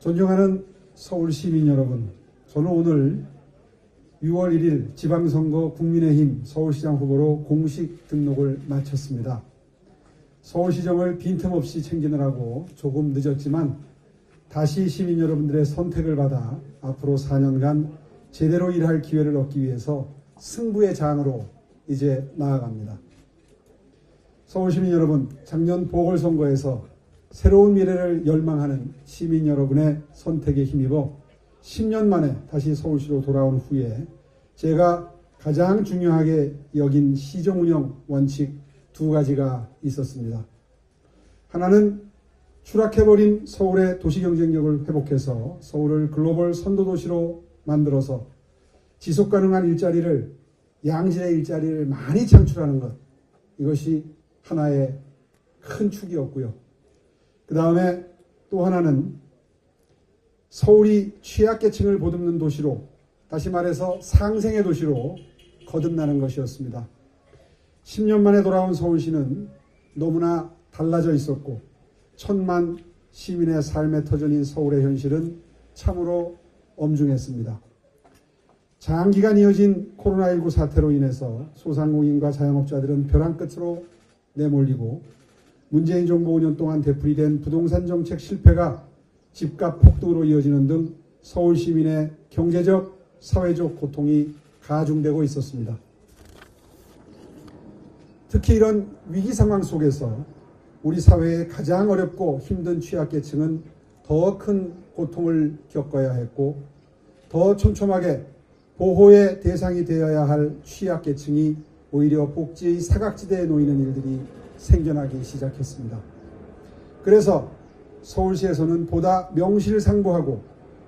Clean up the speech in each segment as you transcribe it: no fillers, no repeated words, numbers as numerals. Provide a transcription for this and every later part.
존경하는 서울 시민 여러분, 저는 오늘 6월 1일 지방선거 국민의힘 서울시장 후보로 공식 등록을 마쳤습니다. 서울시정을 빈틈없이 챙기느라고 조금 늦었지만 다시 시민 여러분들의 선택을 받아 앞으로 4년간 제대로 일할 기회를 얻기 위해서 승부의 장으로 이제 나아갑니다. 서울시민 여러분, 작년 보궐선거에서 새로운 미래를 열망하는 시민 여러분의 선택에 힘입어 10년 만에 다시 서울시로 돌아온 후에 제가 가장 중요하게 여긴 시정운영 원칙 두 가지가 있었습니다. 하나는 추락해버린 서울의 도시경쟁력을 회복해서 서울을 글로벌 선도도시로 만들어서 지속가능한 일자리를, 양질의 일자리를 많이 창출하는 것, 이것이 하나의 큰 축이었고요. 그 다음에 또 하나는 서울이 취약계층을 보듬는 도시로, 다시 말해서 상생의 도시로 거듭나는 것이었습니다. 10년 만에 돌아온 서울시는 너무나 달라져 있었고 1,000만 시민의 삶의 터전인 서울의 현실은 참으로 엄중했습니다. 장기간 이어진 코로나19 사태로 인해서 소상공인과 자영업자들은 벼랑 끝으로 내몰리고 문재인 정부 5년 동안 되풀이된 부동산 정책 실패가 집값 폭등으로 이어지는 등 서울 시민의 경제적, 사회적 고통이 가중되고 있었습니다. 특히 이런 위기 상황 속에서 우리 사회의 가장 어렵고 힘든 취약계층은 더 큰 고통을 겪어야 했고 더 촘촘하게 보호의 대상이 되어야 할 취약계층이 오히려 복지의 사각지대에 놓이는 일들이 생겨나기 시작했습니다. 그래서 서울시에서는 보다 명실상부하고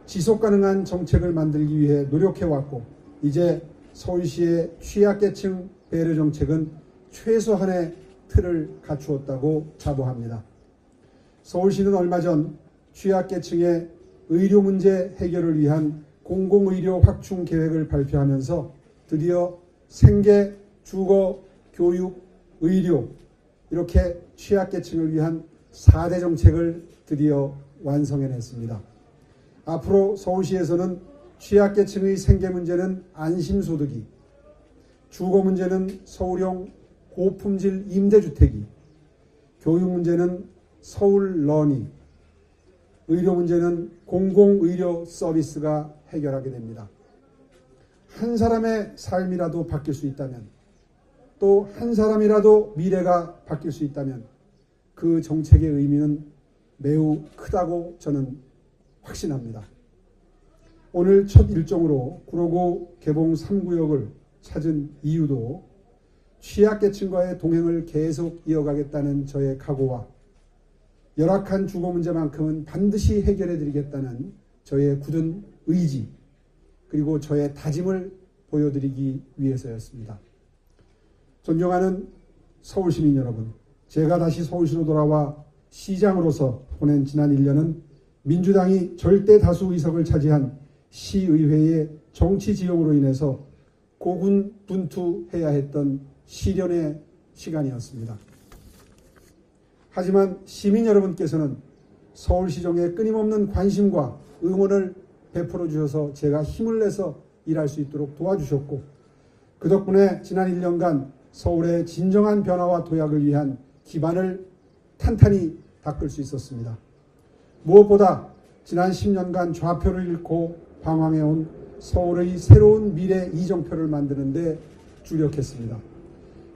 지속가능한 정책을 만들기 위해 노력해왔고 이제 서울시의 취약계층 배려 정책은 최소한의 틀을 갖추었다고 자부합니다. 서울시는 얼마 전 취약계층의 의료 문제 해결을 위한 공공의료 확충 계획을 발표하면서 드디어 생계, 주거, 교육, 의료 이렇게 취약계층을 위한 4대 정책을 드디어 완성해냈습니다. 앞으로 서울시에서는 취약계층의 생계 문제는 안심소득이, 주거 문제는 서울형 고품질 임대주택이, 교육 문제는 서울런이, 의료 문제는 공공의료 서비스가 해결하게 됩니다. 한 사람의 삶이라도 바뀔 수 있다면, 또 한 사람이라도 미래가 바뀔 수 있다면 그 정책의 의미는 매우 크다고 저는 확신합니다. 오늘 첫 일정으로 구로구 개봉 3구역을 찾은 이유도 취약계층과의 동행을 계속 이어가겠다는 저의 각오와 열악한 주거 문제만큼은 반드시 해결해드리겠다는 저의 굳은 의지, 그리고 저의 다짐을 보여드리기 위해서였습니다. 존경하는 서울시민 여러분, 제가 다시 서울시로 돌아와 시장으로서 보낸 지난 1년은 민주당이 절대 다수 의석을 차지한 시의회의 정치 지형으로 인해서 고군분투해야 했던 시련의 시간이었습니다. 하지만 시민 여러분께서는 서울시정에 끊임없는 관심과 응원을 베풀어 주셔서 제가 힘을 내서 일할 수 있도록 도와주셨고 그 덕분에 지난 1년간 서울의 진정한 변화와 도약을 위한 기반을 탄탄히 닦을 수 있었습니다. 무엇보다 지난 10년간 좌표를 잃고 방황해온 서울의 새로운 미래 이정표를 만드는 데 주력했습니다.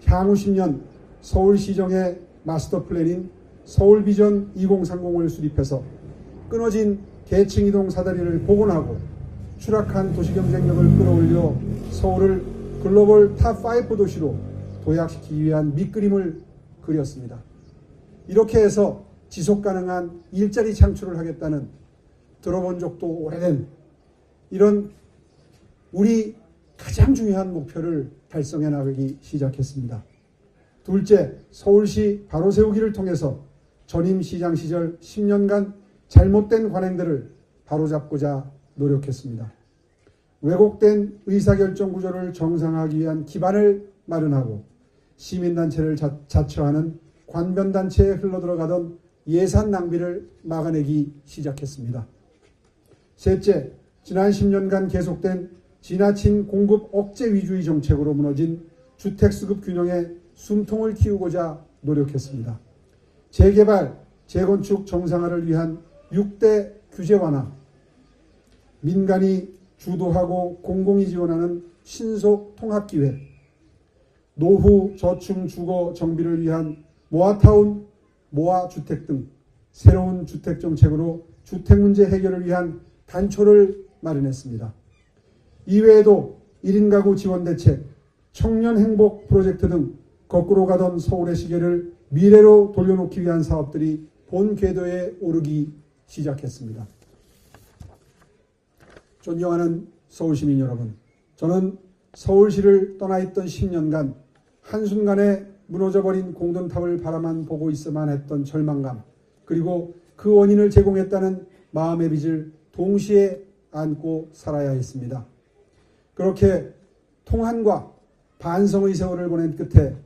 향후 10년 서울시정의 마스터 플랜인 서울비전 2030을 수립해서 끊어진 계층이동 사다리를 복원하고 추락한 도시경쟁력을 끌어올려 서울을 글로벌 탑5 도시로 도약시키기 위한 밑그림을 그렸습니다. 이렇게 해서 지속가능한 일자리 창출을 하겠다는 들어본 적도 오래된 이런 우리 가장 중요한 목표를 달성해 나가기 시작했습니다. 둘째, 서울시 바로 세우기를 통해서 전임 시장 시절 10년간 잘못된 관행들을 바로잡고자 노력했습니다. 왜곡된 의사결정 구조를 정상화하기 위한 기반을 마련하고 시민단체를 자처하는 관변단체에 흘러들어가던 예산 낭비를 막아내기 시작했습니다. 셋째, 지난 10년간 계속된 지나친 공급 억제 위주의 정책으로 무너진 주택수급 균형에 숨통을 틔우고자 노력했습니다. 재개발, 재건축 정상화를 위한 6대 규제 완화, 민간이 주도하고 공공이 지원하는 신속 통합기획, 노후 저층 주거 정비를 위한 모아타운, 모아주택 등 새로운 주택정책으로 주택문제 해결을 위한 단초를 마련했습니다. 이외에도 1인 가구 지원 대책, 청년 행복 프로젝트 등 거꾸로 가던 서울의 시계를 미래로 돌려놓기 위한 사업들이 본 궤도에 오르기 시작했습니다. 존경하는 서울시민 여러분, 저는 서울시를 떠나 있던 10년간 한순간에 무너져버린 공든탑을 바라만 보고 있어만 했던 절망감, 그리고 그 원인을 제공했다는 마음의 빚을 동시에 안고 살아야 했습니다. 그렇게 통한과 반성의 세월을 보낸 끝에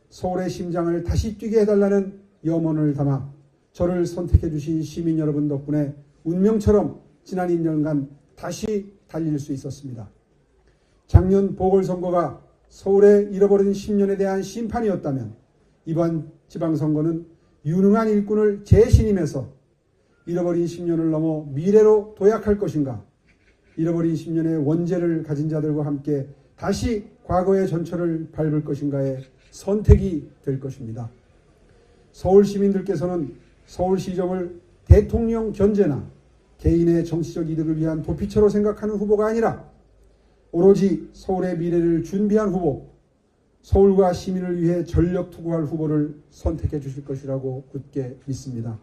서울의 심장을 다시 뛰게 해달라는 염원을 담아 저를 선택해 주신 시민 여러분 덕분에 운명처럼 지난 2년간 다시 달릴 수 있었습니다. 작년 보궐선거가 서울의 잃어버린 10년에 대한 심판이었다면 이번 지방선거는 유능한 일꾼을 재신임해서 잃어버린 10년을 넘어 미래로 도약할 것인가, 잃어버린 10년의 원죄를 가진 자들과 함께 다시 과거의 전철을 밟을 것인가의 선택이 될 것입니다. 서울 시민들께서는 서울시정을 대통령 견제나 개인의 정치적 이득을 위한 도피처로 생각하는 후보가 아니라 오로지 서울의 미래를 준비한 후보, 서울과 시민을 위해 전력 투구할 후보를 선택해 주실 것이라고 굳게 믿습니다.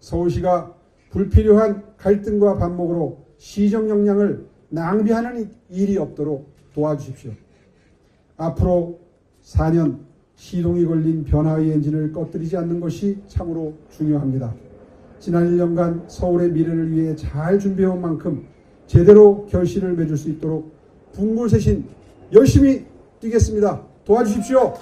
서울시가 불필요한 갈등과 반목으로 시정 역량을 낭비하는 일이 없도록 도와주십시오. 앞으로 4년 시동이 걸린 변화의 엔진을 꺼뜨리지 않는 것이 참으로 중요합니다. 지난 1년간 서울의 미래를 위해 잘 준비해온 만큼 제대로 결실을 맺을 수 있도록 분골쇄신 열심히 뛰겠습니다. 도와주십시오.